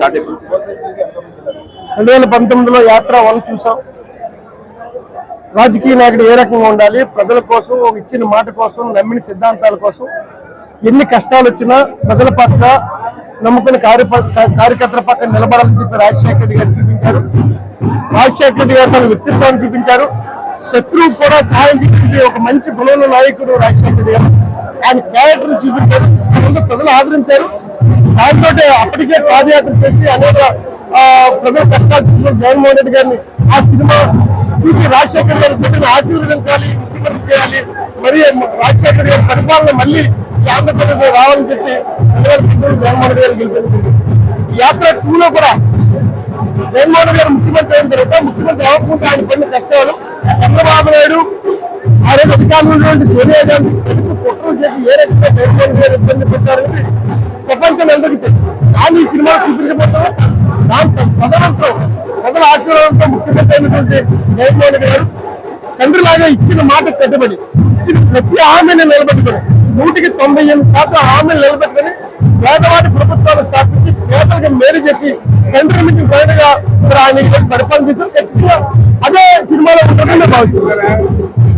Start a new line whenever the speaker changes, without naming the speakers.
Start అయిపోయింది.
2019లో యాత్ర 1 చూసాం. రాజకీయ నాయకుడు ఏ రకంగా ఉండాలి, ప్రజల కోసం ఇచ్చిన మాట కోసం నమ్మిన సిద్ధాంతాల కోసం ఎన్ని కష్టాలు వచ్చినా ప్రజల పట్ల నమ్ముకున్న కార్యకర్తల పక్కన నిలబడాలని చెప్పి రాజశేఖర రెడ్డి గారు చూపించారు. రాజశేఖర రెడ్డి గారు తన వ్యక్తిత్వాన్ని చూపించారు. శత్రువు కూడా సహాయం చేసే ఒక మంచి గుణంలో నాయకుడు రాజశేఖర రెడ్డి గారు. ఆయన క్యారెక్టర్ చూపించారు. ప్రజలు ఆదరించారు. దాంతో అప్పటికే పాదయాత్ర చేసి అనేక ప్రజల కష్టాలు తీసుకుని జగన్మోహన్ రెడ్డి గారిని ఆ సినిమా చూసి రాజశేఖర గారి బిడ్డను ఆశీర్వదించాలి, ముఖ్యమంత్రి చేయాలి, మరి రాజశేఖర గారి పరిపాలన మళ్ళీ ఆంధ్రప్రదేశ్ లో రావాలని చెప్పి జగన్మోహన్ రెడ్డి గారు గెలిపించింది. యాత్ర 2లో కూడా జగన్మోహన్ రెడ్డి గారు ముఖ్యమంత్రి అయిన తర్వాత ముఖ్యమంత్రి అవ్వకుండా ఆయన పడిన కష్టాలు, చంద్రబాబు నాయుడు ఆ రోజు అధికారంలో ఉన్నటువంటి సోనియా గాంధీ ప్రజలకు కుట్రలు చేసి ఏ రకంగా జగన్మోహన్ రెడ్డి గారు ఇబ్బంది పెట్టారనేది ప్రపంచం అందరికీ తెలుసు. కానీ ఈ సినిమాలో చూపించబోతున్నా దాంతో ప్రజల ఆశీర్వాదంతో ముఖ్యమంత్రి అయినటువంటి జగన్మోహన్ రెడ్డి గారు తండ్రిలాగా ఇచ్చిన మాట కట్టుబడి ఇచ్చిన ప్రతి హామీని నిలబెట్టుకుని 198% హామీలు నిలబెట్టుకుని పేదవాడి ప్రభుత్వాన్ని స్థాపించి పేదలకు మేలు చేసి తండ్రి నుంచి బయటగా ఆయన పరిపాలన చేశారు. ఖచ్చితంగా అదే సినిమాలో ఉంటుందని భావిస్తున్నారు.